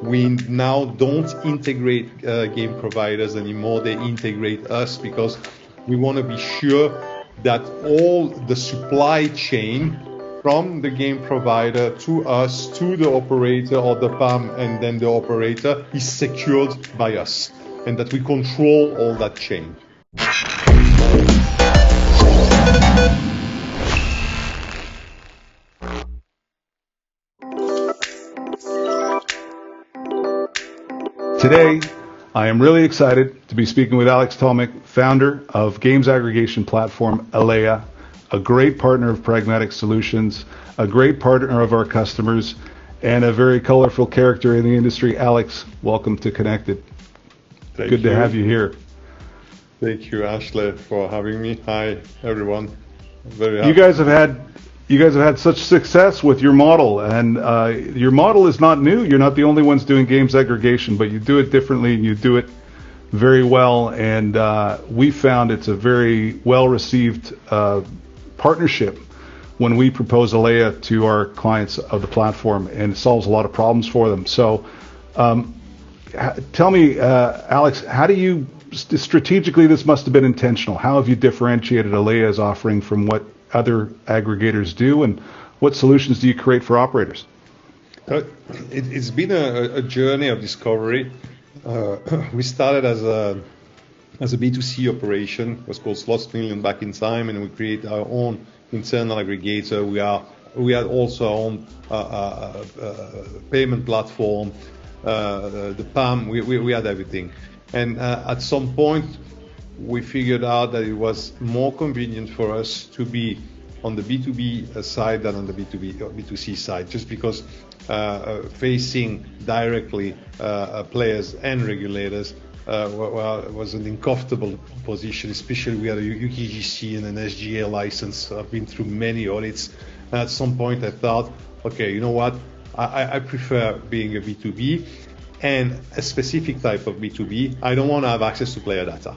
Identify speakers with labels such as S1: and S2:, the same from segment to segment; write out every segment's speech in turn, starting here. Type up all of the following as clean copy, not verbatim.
S1: we now don't integrate game providers anymore. They integrate us because we want to be sure that all the supply chain from the game provider to us, to the operator or the PAM and then the operator is secured by us, and that we control all that chain.
S2: Today, I am really excited to be speaking with Alex Tomic, founder of games aggregation platform Alea, a great partner of Pragmatic Solutions, a great partner of our customers, and a very colorful character in the industry. Alex, welcome to Connected. Good to have you here.
S1: Thank you, Ashley, for having me. Hi, everyone. Very happy.
S2: You guys have had such success with your model, and your model is not new. You're not the only ones doing games aggregation, but you do it differently and you do it very well. And we found it's a very well-received partnership when we propose Alea to our clients of the platform, and it solves a lot of problems for them. So tell me, Alex, how do you, strategically this must have been intentional, how have you differentiated Alea's offering from what other aggregators do, and what solutions do you create for operators?
S1: It's been a journey of discovery. We started as a B2C operation. It was called Slots Million back in time, and we created our own internal aggregator. We had also our own payment platform, the PAM. We had everything, and at some point we figured out that it was more convenient for us to be on the B2B side than on the B2C side, just because facing directly players and regulators was an uncomfortable position, especially we had a UKGC and an SGA license. I've been through many audits, and at some point I thought, okay, you know what, I prefer being a B2B, and a specific type of B2B. I don't want to have access to player data.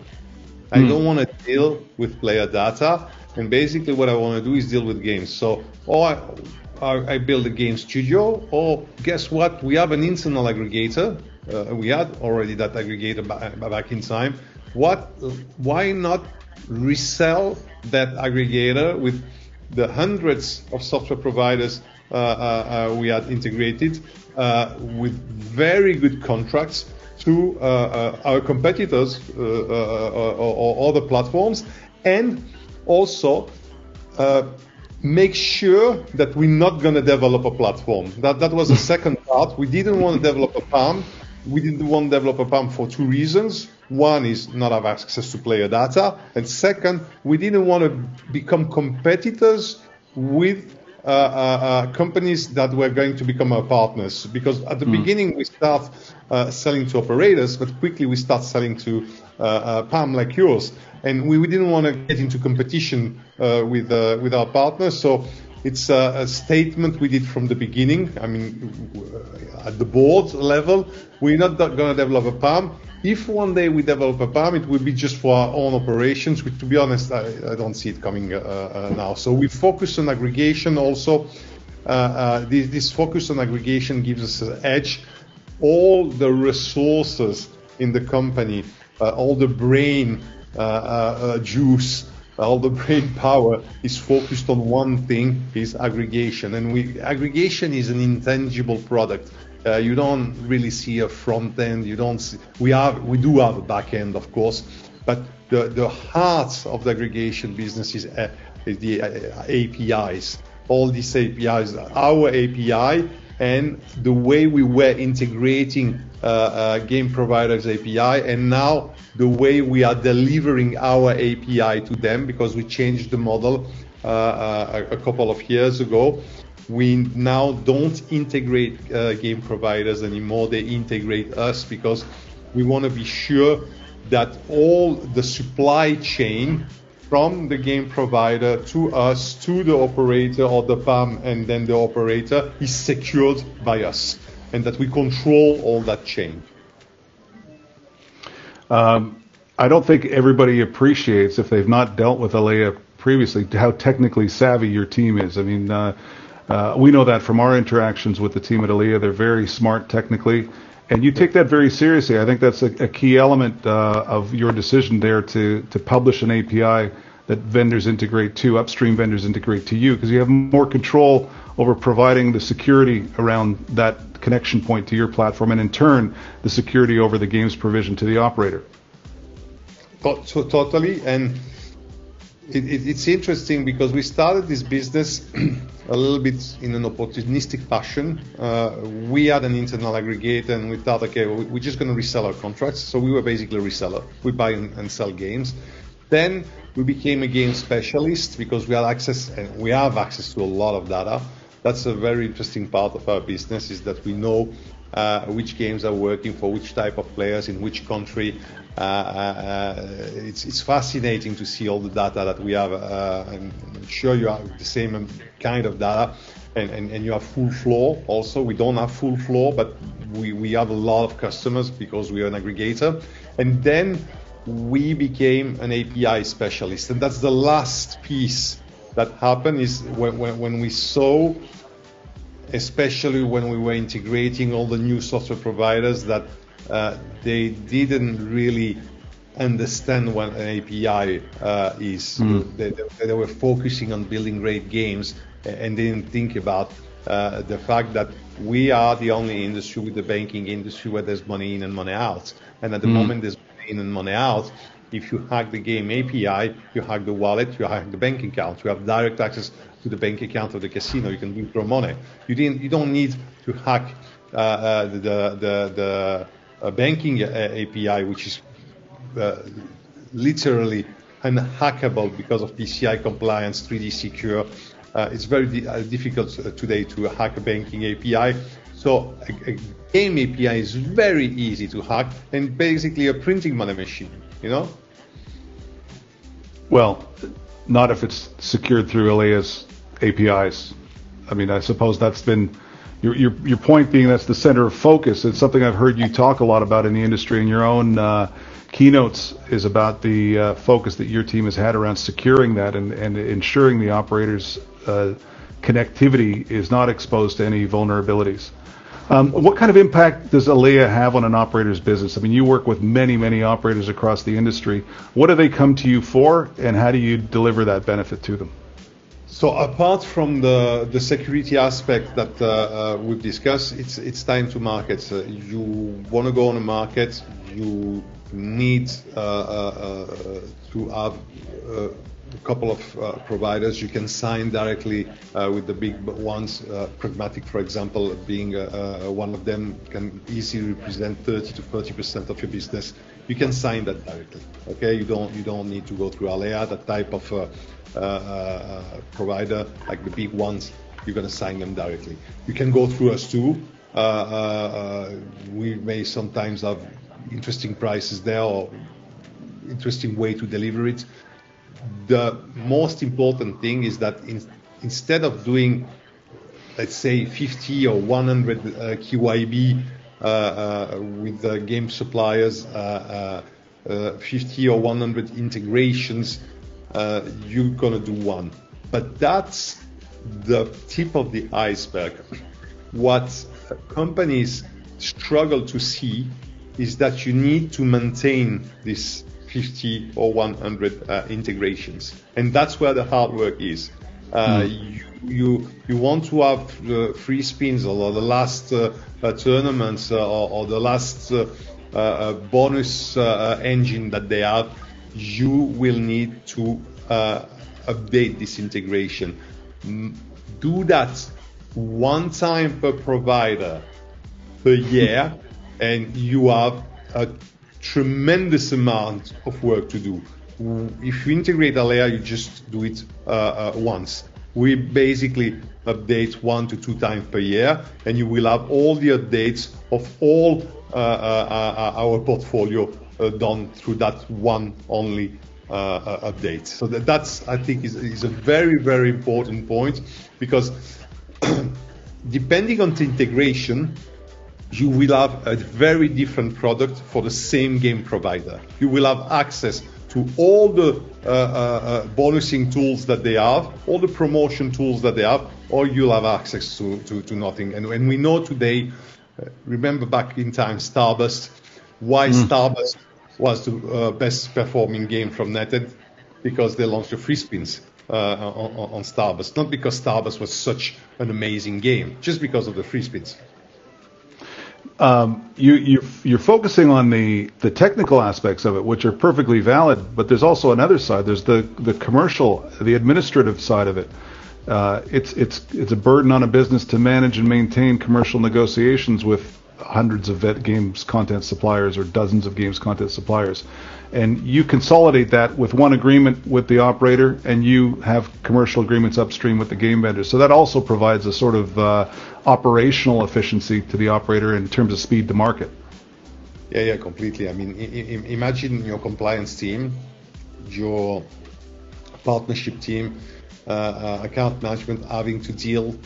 S1: I don't want to deal with player data, and basically what I want to do is deal with games. So, or I build a game studio, or guess what? We have an internal aggregator. We had already that aggregator back in time. Why not resell that aggregator with the hundreds of software providers we had integrated with very good contracts to our competitors or other platforms, and also make sure that we're not going to develop a platform. That was the second part. We didn't want to develop a PAM. We didn't want to develop a PAM for two reasons. One is not have access to player data, and second, we didn't want to become competitors with companies that were going to become our partners, because at the beginning we start selling to operators, but quickly we start selling to PAM like yours, and we didn't want to get into competition with our partners. So it's a statement we did from the beginning. I mean, at the board level, we're not going to develop a PAM. If one day we develop a PAM, it will be just for our own operations, which, to be honest, I don't see it coming now. So we focus on aggregation also. This focus on aggregation gives us an edge. All the resources in the company, all the brain juice, all the brain power is focused on one thing, is aggregation. And aggregation is an intangible product. You don't really see a front end. You don't see, we do have a back end, of course, but the heart of the aggregation business is the APIs. All these APIs, our API, and the way we were integrating game providers' API, and now the way we are delivering our API to them, because we changed the model a couple of years ago. We now don't integrate game providers anymore. They integrate us because we want to be sure that all the supply chain from the game provider to us, to the operator or the PAM and then the operator is secured by us, and that we control all that chain.
S2: I don't think everybody appreciates, if they've not dealt with Alea previously, how technically savvy your team is. I mean, we know that from our interactions with the team at Alea. They're very smart technically, And you take that very seriously. I think that's a key element of your decision there to publish an API that vendors integrate to, upstream vendors integrate to you, because you have more control over providing the security around that connection point to your platform, and in turn, the security over the game's provision to the operator.
S1: So totally, and it's interesting because we started this business a little bit in an opportunistic fashion. We had an internal aggregator, and we thought, okay, we're just going to resell our contracts. So we were basically a reseller. We buy and sell games. Then we became a game specialist because we had access, and we have access to a lot of data. That's a very interesting part of our business, is that we know which games are working for which type of players in which country. It's fascinating to see all the data that we have. I'm sure you have the same kind of data, and you have full floor also. We don't have full floor, but we have a lot of customers because we are an aggregator. And then we became an API specialist, and that's the last piece that happened, is when we saw, especially when we were integrating all the new software providers, that they didn't really understand what an API is. They were focusing on building great games and didn't think about the fact that we are the only industry with the banking industry where there's money in and money out. And at the moment there's money in and money out. If you hack the game API, you hack the wallet, you hack the bank account. You have direct access to the bank account of the casino. You can withdraw money. You don't need to hack the banking API, which is literally unhackable because of PCI compliance, 3D secure. It's very difficult today to hack a banking API. So a game API is very easy to hack, and basically a printing money machine, you know?
S2: Well, not if it's secured through Alea's APIs. I mean, I suppose that's been your point being that's the center of focus. It's something I've heard you talk a lot about in the industry, and your own keynotes is about the focus that your team has had around securing that and ensuring the operators' connectivity is not exposed to any vulnerabilities. What kind of impact does Alea have on an operator's business? I mean, you work with many, many operators across the industry. What do they come to you for, and how do you deliver that benefit to them?
S1: So apart from the security aspect that we've discussed, it's time to market. You want to go on a market, you need to have a couple of providers. You can sign directly with the big ones. Pragmatic, for example, being one of them, can easily represent 30 to 40% of your business. You can sign that directly. Okay, you don't need to go through Alea, that type of provider, like the big ones. You're going to sign them directly. You can go through us too. We may sometimes have interesting prices there or interesting way to deliver it. The most important thing is that instead of doing, let's say, 50 or 100 QIB with game suppliers, 50 or 100 integrations, you're gonna do one. But that's the tip of the iceberg. What companies struggle to see is that you need to maintain this 50 or 100 integrations, and that's where the hard work is. You want to have the free spins or the last tournaments or the last bonus engine that they have. You will need to update this integration. Do that one time per provider per year, and you have a tremendous amount of work to do. If you integrate Alea, you just do it once. We basically update 1 to 2 times per year, and you will have all the updates of all our portfolio done through that one only update. So that's I think is a very, very important point, because depending on the integration, you will have a very different product for the same game provider. You will have access to all the bonusing tools that they have, all the promotion tools that they have, or you'll have access to nothing. And we know today remember back in time, Starburst. Why Starburst was the best performing game from NetEd? Because they launched the free spins on Starburst. Not because Starburst was such an amazing game, just because of the free spins.
S2: You're focusing on the technical aspects of it, which are perfectly valid, but there's also another side. There's the commercial, the administrative side of it. It's a burden on a business to manage and maintain commercial negotiations with hundreds of games content suppliers or dozens of games content suppliers. And you consolidate that with one agreement with the operator, and you have commercial agreements upstream with the game vendors. So that also provides a sort of operational efficiency to the operator in terms of speed to market.
S1: Yeah, completely. I mean, imagine your compliance team, your partnership team, account management having to deal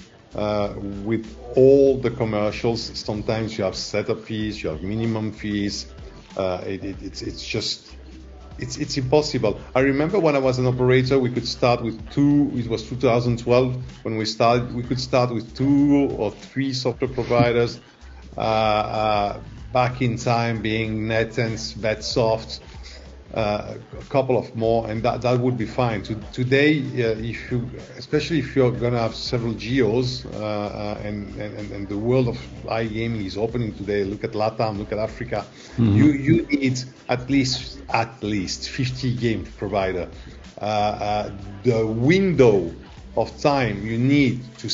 S1: with all the commercials. Sometimes you have setup fees, you have minimum fees. It's impossible. I remember when I was an operator, we could start with two. It was 2012 when we started. We could start with 2 or 3 software providers. Back in time, being NetEnse, VetSoft, a couple of more, and that would be fine. Today, especially if you're going to have several geos, and the world of iGaming is opening today. Look at LATAM, look at Africa. You need at least 50 game provider. The window of time you need to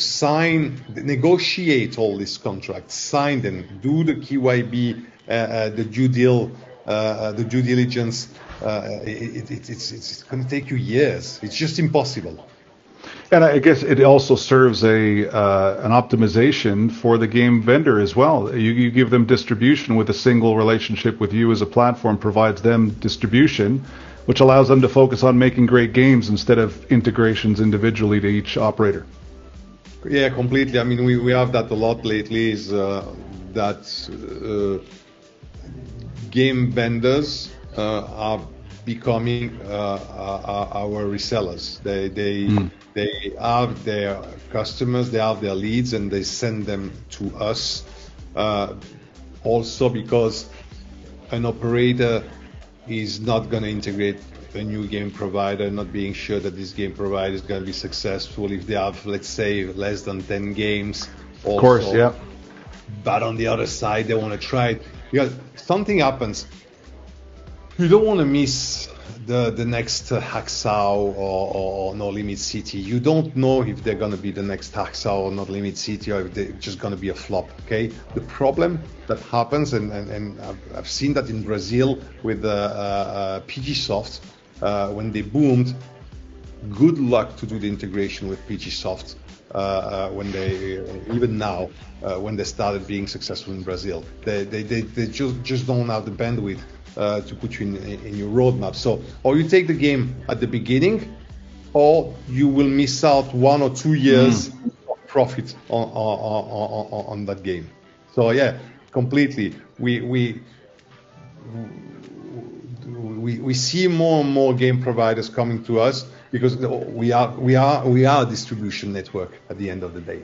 S1: negotiate all these contracts, sign them, do the KYB, the due diligence. It's going to take you years. It's just impossible.
S2: And I guess it also serves an optimization for the game vendor as well. You give them distribution with a single relationship with you as a platform, provides them distribution, which allows them to focus on making great games instead of integrations individually to each operator.
S1: Yeah, completely. I mean, we have that a lot lately, is that game vendors are becoming our resellers. They have their customers, they have their leads, and they send them to us. Also because an operator is not going to integrate a new game provider, not being sure that this game provider is going to be successful if they have, let's say, less than 10 games. Also.
S2: Of course, yeah.
S1: But on the other side, they want to try it. Because something happens. You don't want to miss the next Hacksaw or No Limit City. You don't know if they're going to be the next Hacksaw or No Limit City, or if they're just going to be a flop. Okay. The problem that happens, and I've seen that in Brazil with PGSoft when they boomed. Good luck to do the integration with PGSoft when they even now when they started being successful in Brazil. They just don't have the bandwidth to put you in your roadmap. So, or you take the game at the beginning, or you will miss out 1 or 2 years of profit on that game. So yeah, completely. We see more and more game providers coming to us because we are a distribution network at the end of the day.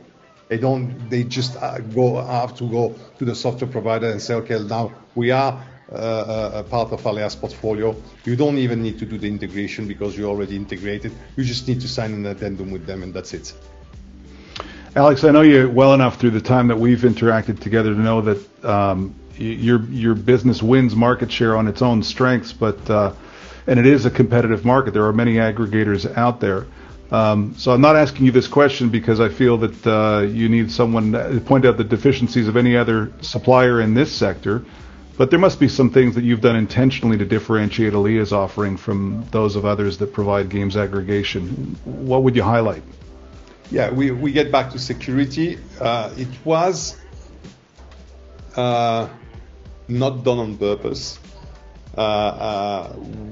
S1: They just have to go to the software provider and say, okay, now we are a part of Alea's portfolio. You don't even need to do the integration because you're already integrated. You just need to sign an addendum with them, and that's it.
S2: Alex, I know you well enough through the time that we've interacted together to know that your business wins market share on its own strengths, but and it is a competitive market. There are many aggregators out there. So I'm not asking you this question because I feel that you need someone to point out the deficiencies of any other supplier in this sector. But there must be some things that you've done intentionally to differentiate Alea's offering from those of others that provide games aggregation. What would you highlight?
S1: Yeah, we get back to security. It was not done on purpose.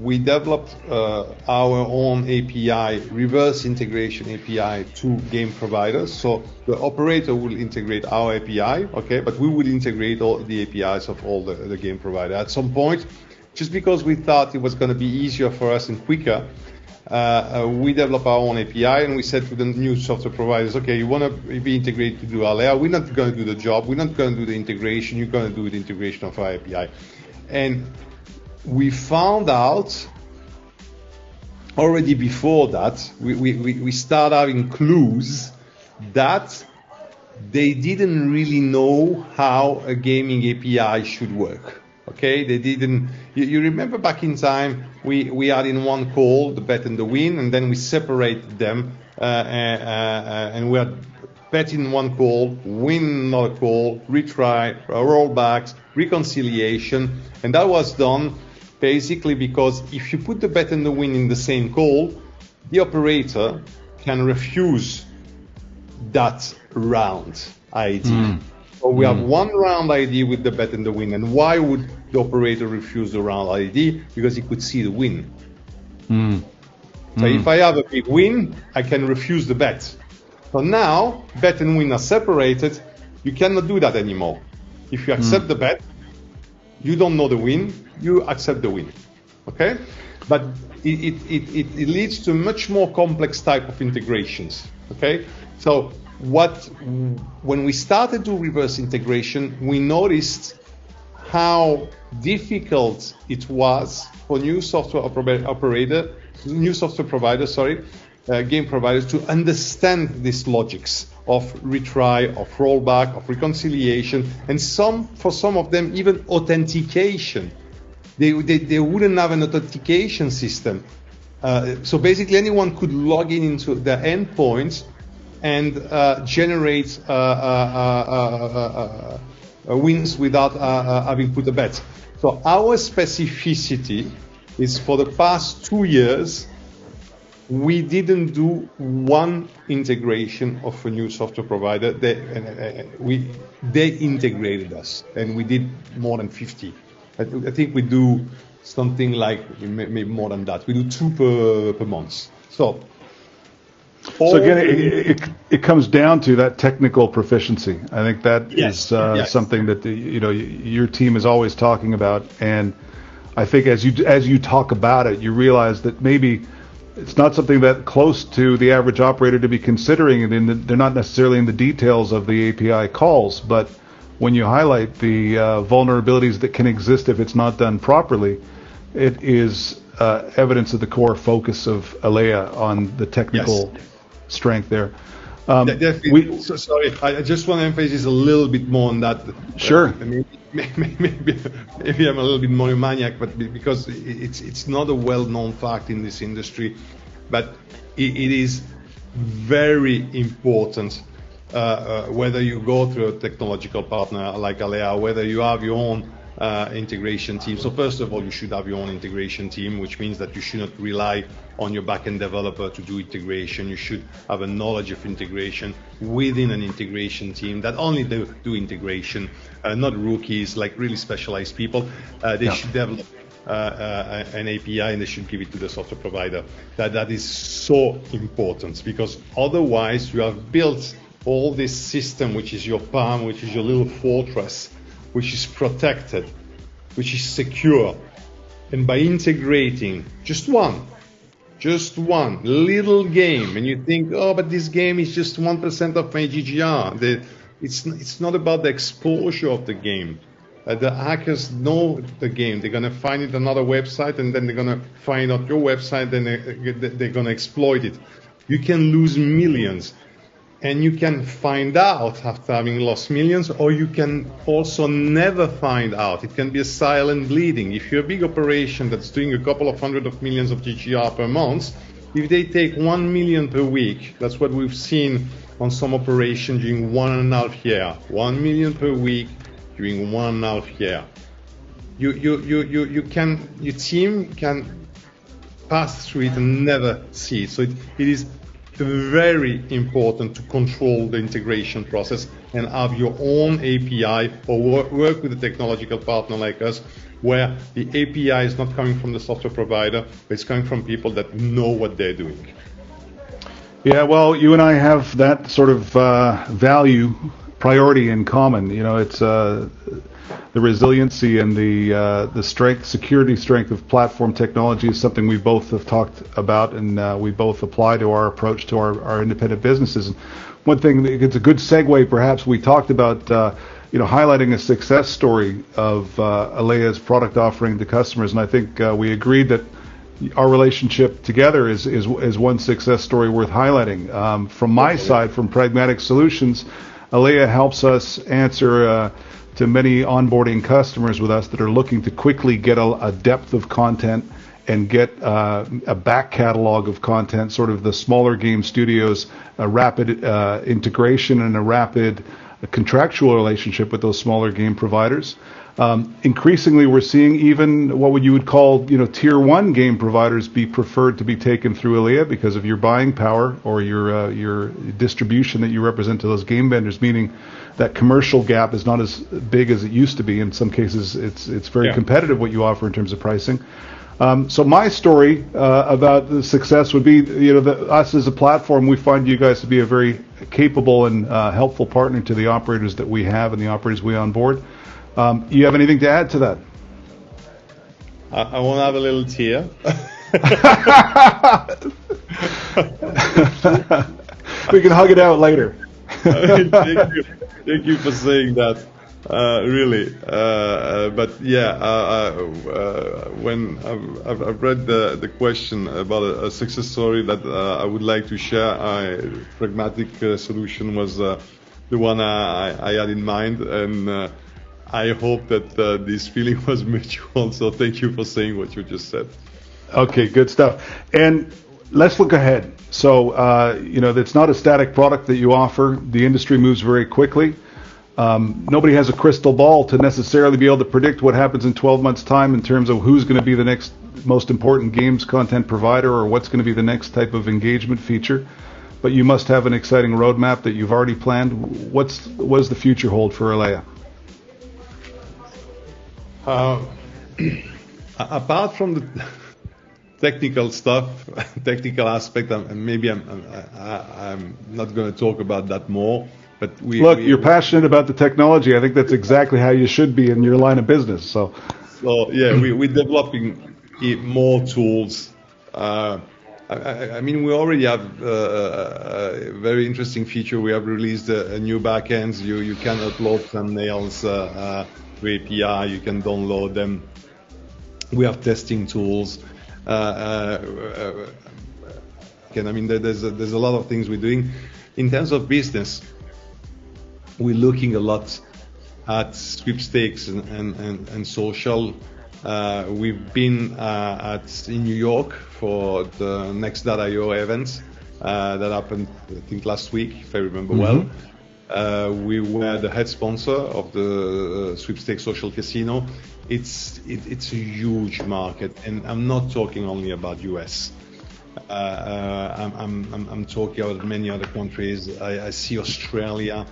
S1: We developed our own API, reverse integration API to game providers. So the operator will integrate our API, okay, but we will integrate all the APIs of all the game provider. At some point, just because we thought it was going to be easier for us and quicker, we develop our own API, and we said to the new software providers, okay, you want to be integrated to do Alea, we're not going to do the job, we're not going to do the integration, you're going to do the integration of our API. And we found out already before that, we started having clues that they didn't really know how a gaming API should work. Okay, they didn't. You remember back in time, we had in one call the bet and the win, and then we separated them, and we had bet in one call, win another call, retry, rollbacks, reconciliation, and that was done basically because if you put the bet and the win in the same call, the operator can refuse that round ID. So we have one round ID with the bet and the win. And why would the operator refuse the round ID? Because he could see the win. So if I have a big win, I can refuse the bet. So now, bet and win are separated. You cannot do that anymore. If you accept the bet, you don't know the win, you accept the win. Okay? But it leads to much more complex type of integrations. Okay? So when we started to reverse integration, we noticed how difficult it was for new software providers, game providers, to understand these logics of retry, of rollback, of reconciliation, and for some of them even authentication. They wouldn't have an authentication system. So basically anyone could log into their endpoints and generate wins without having put a bet. So our specificity is for the past 2 years, we didn't do one integration of a new software provider. They integrated us, and we did more than 50. I think we do something like maybe more than that. We do 2 per month. So
S2: again, it comes down to that technical proficiency. I think that is something that your team is always talking about, and I think as you talk about it, you realize that maybe it's not something that close to the average operator to be considering, and they're not necessarily in the details of the API calls, but when you highlight the vulnerabilities that can exist if it's not done properly, it is evidence of the core focus of Alea on the technical strength there.
S1: Sorry, I just want to emphasize a little bit more on that.
S2: Sure.
S1: Maybe I'm a little bit monomaniac, but because it's not a well-known fact in this industry, but it is very important. Whether you go through a technological partner like Alea, whether you have your own integration team. So first of all, you should have your own integration team, which means that you should not rely on your backend developer to do integration. You should have a knowledge of integration within an integration team that only do integration, not rookies, like really specialized people. They should develop an API and they should give it to the software provider. That is so important, because otherwise you have built all this system, which is your palm, which is your little fortress, which is protected, which is secure. And by integrating just one little game, and you think, oh, but this game is just 1% of my GGR. It's not about the exposure of the game. The hackers know the game. They're going to find it on another website, and then they're going to find out your website, and they're going to exploit it. You can lose millions. And you can find out after having lost millions, or you can also never find out. It can be a silent bleeding. If you're a big operation that's doing a couple of hundred of millions of GGR per month, if they take 1 million per week, that's what we've seen on some operation during 1.5 years. 1 million per week during 1.5 years. Your team can pass through it and never see it. So it is very important to control the integration process and have your own API, or work with a technological partner like us, where the API is not coming from the software provider, but it's coming from people that know what they're doing.
S2: Yeah, well, you and I have that sort of value priority in common. It's the resiliency and the security strength of platform technology is something we both have talked about, and we both apply to our approach to our independent businesses. And one thing, it's a good segue, perhaps, we talked about highlighting a success story of Alea's product offering to customers, and I think we agreed that our relationship together is one success story worth highlighting. From my side, from Pragmatic Solutions, Alea helps us answer to many onboarding customers with us that are looking to quickly get a depth of content and get a back catalog of content, sort of the smaller game studios, a rapid integration and a rapid contractual relationship with those smaller game providers. Increasingly, we're seeing even what you would call, tier one game providers be preferred to be taken through Alea because of your buying power or your distribution that you represent to those game vendors. Meaning that commercial gap is not as big as it used to be. In some cases, it's very competitive what you offer in terms of pricing. So my story about the success would be, us as a platform, we find you guys to be a very capable and helpful partner to the operators that we have and the operators we onboard. You have anything to add to that?
S1: I want to have a little tear.
S2: We can hug it out later.
S1: Thank you for saying that. Really, but yeah, when I've read the question about a success story that I would like to share, Pragmatic Solution was the one I had in mind, and I hope that this feeling was mutual. So thank you for saying what you just said.
S2: Okay, good stuff. And let's look ahead. So it's not a static product that you offer. The industry moves very quickly. Nobody has a crystal ball to necessarily be able to predict what happens in 12 months' time in terms of who's going to be the next most important games content provider or what's going to be the next type of engagement feature. But you must have an exciting roadmap that you've already planned. What does the future hold for Alea?
S1: Apart from the technical stuff, technical aspect, maybe I'm not going to talk about that more. But
S2: you're passionate about the technology. I think that's exactly how you should be in your line of business. So
S1: yeah, we're developing more tools. I mean, we already have a very interesting feature. We have released a new backends. You can upload thumbnails through API. You can download them. We have testing tools. There's a lot of things we're doing. In terms of business, we're looking a lot at sweepstakes and social. We've been in New York for the Next.io event that happened, I think, last week, if I remember well. We were the head sponsor of the Sweepstakes Social Casino. It's a huge market, and I'm not talking only about US. I'm talking about many other countries. I see Australia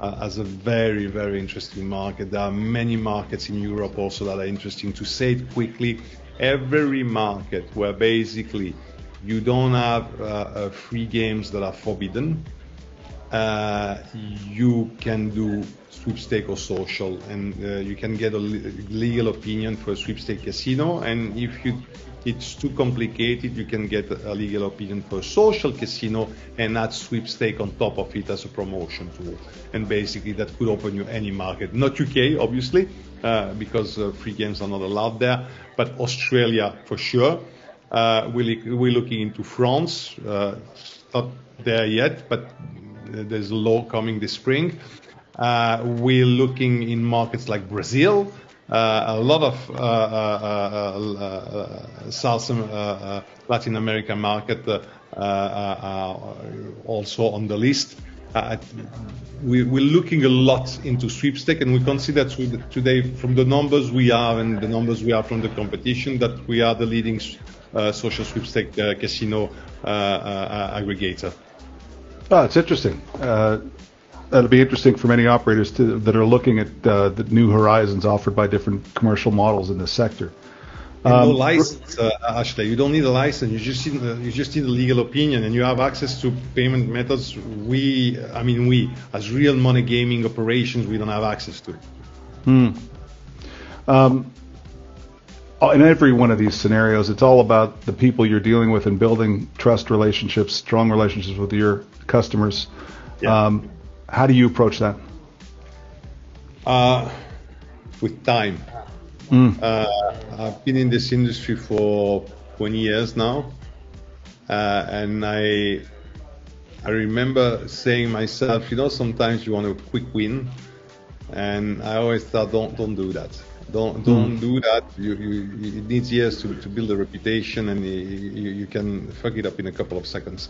S1: as a very, very interesting market. There are many markets in Europe also that are interesting. To say it quickly, every market where basically you don't have free games that are forbidden, you can do sweepstake or social, and you can get a legal opinion for a sweepstake casino, and if it's too complicated, you can get a legal opinion for a social casino and add sweepstake on top of it as a promotion tool. And basically that could open you any market. Not UK, obviously, because free games are not allowed there, but Australia for sure. We're looking into France, not there yet, but there's a law coming this spring. We're looking in markets like Brazil. A lot of South Latin American market are also on the list. We're looking a lot into sweepstake, and we consider today, from the numbers we are and the numbers we are from the competition, that we are the leading social sweepstake casino aggregator.
S2: Oh, it's interesting. That'll be interesting for many operators that are looking at the new horizons offered by different commercial models in this sector.
S1: No license, Ashley. You don't need a license. You just need a legal opinion, and you have access to payment methods. We, as real money gaming operations, we don't have access to.
S2: In every one of these scenarios, it's all about the people you're dealing with and building trust relationships, strong relationships with your customers.
S1: Yeah.
S2: How do you approach that?
S1: With time. I've been in this industry for 20 years now, and I remember saying myself, sometimes you want a quick win, and I always thought, don't do that. Don't do that. It needs years to build a reputation, and you can fuck it up in a couple of seconds.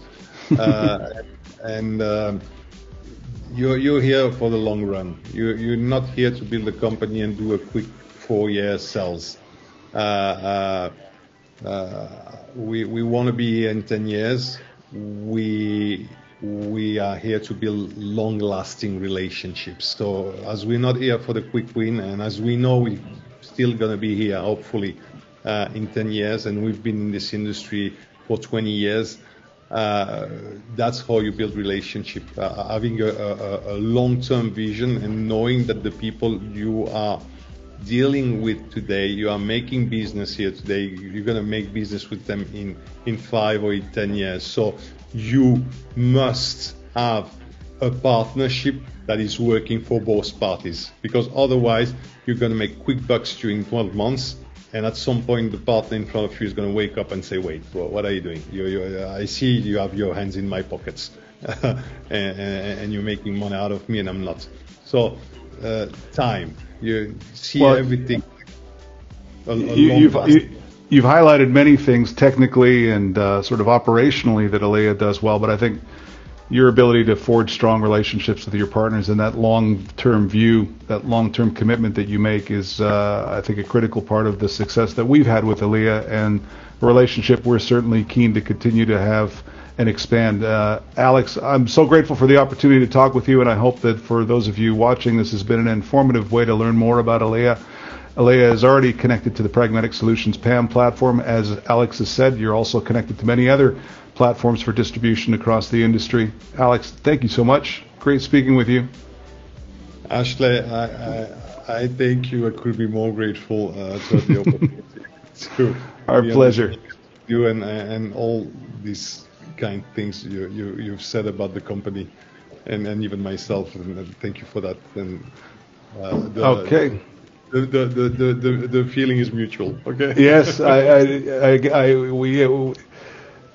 S1: You're here for the long run. You're not here to build a company and do a quick 4-year sales. We want to be here in 10 years. We are here to build long-lasting relationships. So as we're not here for the quick win, and as we know we're still going to be here, hopefully, in 10 years, and we've been in this industry for 20 years, that's how you build relationship. Having a long-term vision and knowing that the people you are dealing with today, you are making business here today, you're going to make business with them in 5 or in 10 years. So you must have a partnership that is working for both parties, because otherwise you're going to make quick bucks during 12 months, and at some point the partner in front of you is going to wake up and say, wait, what are you doing? I see you have your hands in my pockets and you're making money out of me and I'm not. So time, you see everything.
S2: You've highlighted many things technically and sort of operationally that Alea does well, but I think your ability to forge strong relationships with your partners and that long-term view, that long-term commitment that you make is, I think, a critical part of the success that we've had with Alea, and a relationship we're certainly keen to continue to have and expand. Alex, I'm so grateful for the opportunity to talk with you, and I hope that for those of you watching, this has been an informative way to learn more about Alea. Alea is already connected to the Pragmatic Solutions PAM platform. As Alex has said, you're also connected to many other platforms for distribution across the industry. Alex, thank you so much. Great speaking with you.
S1: Ashley, I thank you. I could be more grateful to the opportunity.
S2: Our pleasure.
S1: You and all these kind things you've said about the company, and even myself. And thank you for that. And
S2: okay.
S1: The feeling is mutual. Okay.
S2: Yes,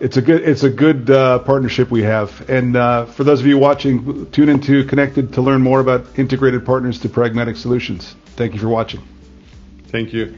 S2: it's a good partnership we have. And for those of you watching, tune into Connected to learn more about integrated partners to Pragmatic Solutions. Thank you for watching.
S1: Thank you.